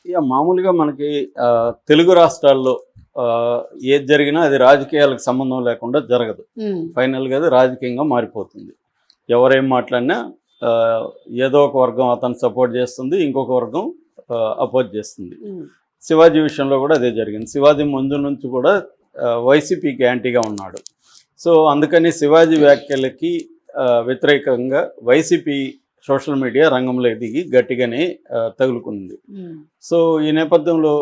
ఇక మామూలుగా మనకి తెలుగు రాష్ట్రాల్లో ఏది జరిగినా అది రాజకీయాలకు సంబంధం లేకుండా జరగదు. ఫైనల్గా అది రాజకీయంగా మారిపోతుంది. ఎవరేం మాట్లాడినా ఏదో ఒక వర్గం అతను సపోర్ట్ చేస్తుంది, ఇంకొక వర్గం అపోజ్ చేస్తుంది. శివాజీ విషయంలో కూడా అదే జరిగింది. శివాజీ ముందు నుంచి కూడా వైసీపీకి యాంటీగా ఉన్నాడు. సో అందుకని శివాజీ వ్యాఖ్యలకి వ్యతిరేకంగా వైసీపీ సోషల్ మీడియా రంగంలో దిగి గట్టిగానే తగులుకుంది. సో ఈ నేపథ్యంలో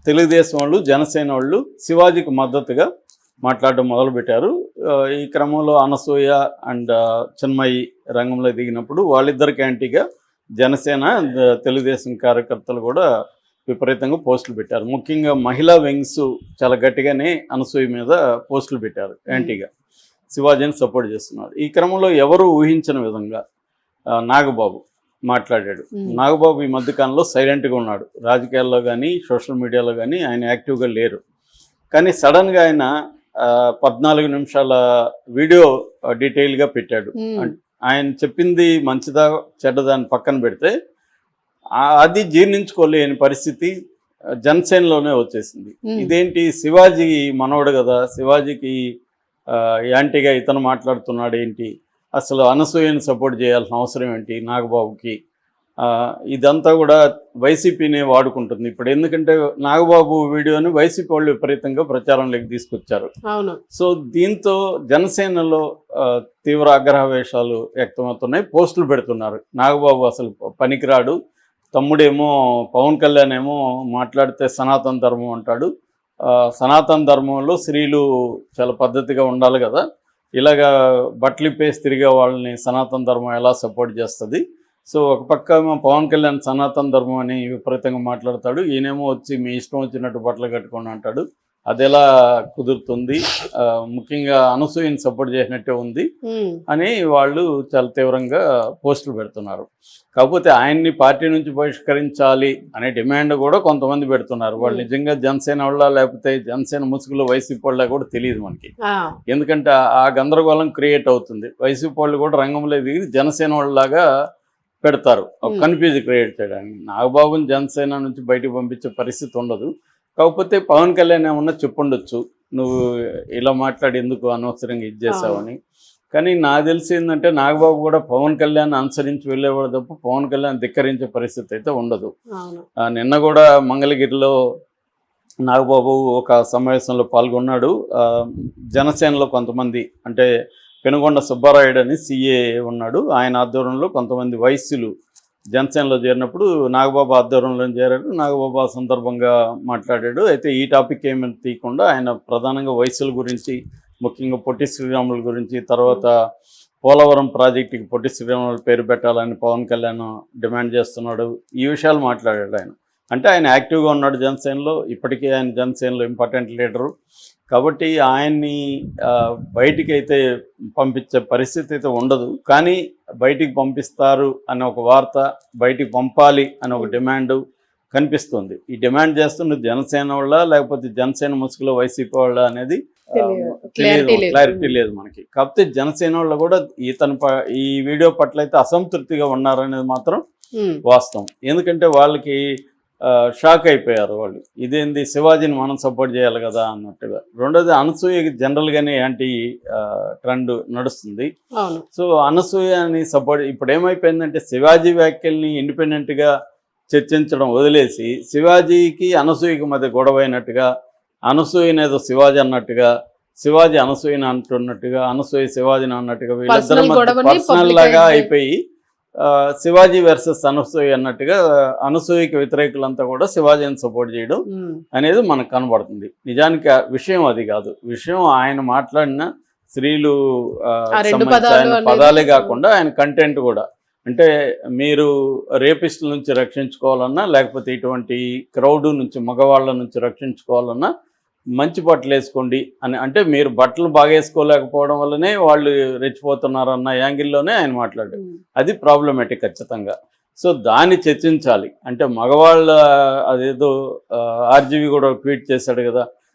తెలుగుదేశం వాళ్ళు, జనసేన వాళ్ళు శివాజీకి మద్దతుగా మాట్లాడడం మొదలుపెట్టారు. ఈ క్రమంలో అనసూయ అండ్ చిన్మయి రంగంలో దిగినప్పుడు వాళ్ళిద్దరికి యాంటీగా జనసేన తెలుగుదేశం కార్యకర్తలు కూడా విపరీతంగా పోస్టులు పెట్టారు. ముఖ్యంగా మహిళా వింగ్స్ చాలా గట్టిగానే అనసూయ మీద పోస్టులు పెట్టారు యాంటీగా. శివాజీని సపోర్ట్ చేస్తున్నారు. ఈ క్రమంలో ఎవరు ఊహించిన విధంగా నాగబాబు మాట్లాడాడు. నాగబాబు ఈ మధ్యకాలంలో సైలెంట్గా ఉన్నాడు. రాజకీయాల్లో కానీ సోషల్ మీడియాలో కానీ ఆయన యాక్టివ్గా లేరు. కానీ సడన్గా ఆయన 14 నిమిషాల వీడియో డీటెయిల్గా పెట్టాడు. ఆయన చెప్పింది మంచిదా చెడ్డదా అని పక్కన పెడితే అది జీర్ణించుకోలేని పరిస్థితి జనసేనలోనే వచ్చేసింది. ఇదేంటి, శివాజీ మనవడు కదా, శివాజీకి యాంటీగా ఇతను మాట్లాడుతున్నాడు ఏంటి, అసలు అనసూయని సపోర్ట్ చేయాల్సిన అవసరం ఏంటి నాగబాబుకి, ఇదంతా కూడా వైసీపీనే వాడుకుంటుంది ఇప్పుడు. ఎందుకంటే నాగబాబు వీడియోని వైసీపీ వాళ్ళు విపరీతంగా ప్రచారంలోకి తీసుకొచ్చారు. సో దీంతో జనసేనలో తీవ్ర ఆగ్రహవేశాలు వ్యక్తమవుతున్నాయి. పోస్టులు పెడుతున్నారు, నాగబాబు అసలు పనికిరాడు, తమ్ముడేమో పవన్ కళ్యాణ్ ఏమో మాట్లాడితే సనాతన ధర్మం అంటాడు, సనాతన ధర్మంలో స్త్రీలు చాలా పద్ధతిగా ఉండాలి కదా, ఇలాగా బట్టలిప్పేసి తిరిగే వాళ్ళని సనాతన ధర్మం ఎలా సపోర్ట్ చేస్తుంది. సో ఒక పక్క పవన్ కళ్యాణ్ సనాతన ధర్మం అని విపరీతంగా మాట్లాడతాడు, ఈయనేమో వచ్చి మీ ఇష్టం వచ్చినట్టు బట్టలు కట్టుకోండి అంటాడు, అదెలా కుదురుతుంది, ముఖ్యంగా అనసూయని సపోర్ట్ చేసినట్టే ఉంది అని వాళ్ళు చాలా తీవ్రంగా పోస్టులు పెడుతున్నారు. కాకపోతే ఆయన్ని పార్టీ నుంచి బహిష్కరించాలి అనే డిమాండ్ కూడా కొంతమంది పెడుతున్నారు. వాళ్ళు నిజంగా జనసేన వాళ్ళ లేకపోతే జనసేన ముసుగులో వైసీపీ వాళ్ళ కూడా తెలియదు మనకి. ఎందుకంటే ఆ గందరగోళం క్రియేట్ అవుతుంది. వైసీపీ వాళ్ళు కూడా రంగంలో దిగి జనసేన వాళ్ళలాగా పెడతారు, కన్ఫ్యూజ్ క్రియేట్ చేయడానికి. నాగబాబుని జనసేన నుంచి బయటకు పంపించే పరిస్థితి ఉండదు. కాకపోతే పవన్ కళ్యాణ్ ఏమన్నా చెప్పుండొచ్చు, నువ్వు ఇలా మాట్లాడి ఎందుకు అనవసరంగా ఇది చేసావని. కానీ నాకు తెలిసి ఏంటంటే నాగబాబు కూడా పవన్ కళ్యాణ్ అనుసరించి వెళ్ళేవాడు తప్ప పవన్ కళ్యాణ్ ధిక్కరించే పరిస్థితి అయితే ఉండదు. నిన్న కూడా మంగళగిరిలో నాగబాబు ఒక సమావేశంలో పాల్గొన్నాడు. జనసేనలో కొంతమంది, అంటే పెనుగొండ సుబ్బారాయుడు అని సిఏ ఉన్నాడు, ఆయన ఆధ్వర్యంలో కొంతమంది వైశ్యులు జనసేనలో చేరినప్పుడు నాగబాబు ఆధ్వర్యంలో చేరాడు. నాగబాబు ఆ సందర్భంగా మాట్లాడాడు. అయితే ఈ టాపిక్ ఏమైనా తీయకుండా ఆయన ప్రధానంగా వైశ్యుల గురించి, ముఖ్యంగా పొట్టి శ్రీరాముల గురించి, తర్వాత పోలవరం ప్రాజెక్టుకి పొట్టి శ్రీరాముల పేరు పెట్టాలని పవన్ కళ్యాణ్ డిమాండ్ చేస్తున్నాడు, ఈ విషయాలు మాట్లాడాడు ఆయన. అంటే ఆయన యాక్టివ్గా ఉన్నాడు జనసేనలో, ఇప్పటికీ ఆయన జనసేనలో ఇంపార్టెంట్ లీడరు. కాబట్టి ఆయన్ని బయటికి అయితే పంపించే పరిస్థితి అయితే ఉండదు. కానీ బయటికి పంపిస్తారు అనే ఒక వార్త, బయటికి పంపాలి అనే ఒక డిమాండ్ కనిపిస్తుంది. ఈ డిమాండ్ చేస్తున్న జనసేన వాళ్ళ లేకపోతే జనసేన ముసుగులో వైసీపీ వాళ్ళ అనేది తెలియదు, క్లారిటీ లేదు మనకి. కాకపోతే జనసేన వాళ్ళు కూడా ఈ వీడియో పట్ల అయితే అసంతృప్తిగా ఉన్నారనేది మాత్రం వాస్తవం. ఎందుకంటే వాళ్ళకి షాక్ అయిపోయారు వాళ్ళు, ఇదేంది శివాజీని మనం సపోర్ట్ చేయాలి కదా అన్నట్టుగా. రెండోది అనసూయకి జనరల్గానే యాంటీ ట్రెండ్ నడుస్తుంది. సో అనసూయని సపోర్ట్, ఇప్పుడు ఏమైపోయిందంటే శివాజీ వ్యాఖ్యల్ని ఇండిపెండెంట్గా చర్చించడం వదిలేసి శివాజీకి అనసూయకి మధ్య గొడవ అయినట్టుగా, అనసూయనేదో శివాజీ అన్నట్టుగా, శివాజీ అనసూయని అంటున్నట్టుగా, అనసూయ శివాజీని అన్నట్టుగా వీళ్ళిద్దరి మధ్య పర్సనల్ లాగా అయిపోయి శివాజీ వర్సెస్ అనసూయ అన్నట్టుగా అనసూయకి వ్యతిరేకులంతా కూడా శివాజీని సపోర్ట్ చేయడం అనేది మనకు కనబడుతుంది. నిజానికి విషయం అది కాదు. విషయం ఆయన మాట్లాడిన స్త్రీలు సంబంధించిన పదాలే కాకుండా ఆయన కంటెంట్ కూడా. అంటే మీరు రేపిస్టుల నుంచి రక్షించుకోవాలన్నా, లేకపోతే ఇటువంటి క్రౌడ్ నుంచి మగవాళ్ళ నుంచి రక్షించుకోవాలన్నా మంచి బట్టలు వేసుకోండి అని, అంటే మీరు బట్టలు బాగా వేసుకోలేకపోవడం వల్లనే వాళ్ళు రెచ్చిపోతున్నారన్న యాంగిల్లోనే ఆయన మాట్లాడారు. అది ప్రాబ్లమేటిక్ ఖచ్చితంగా. సో దాన్ని చర్చించాలి. అంటే మగవాళ్ళ అదేదో ఆర్జీవి కూడా ట్వీట్ చేశాడు కదా,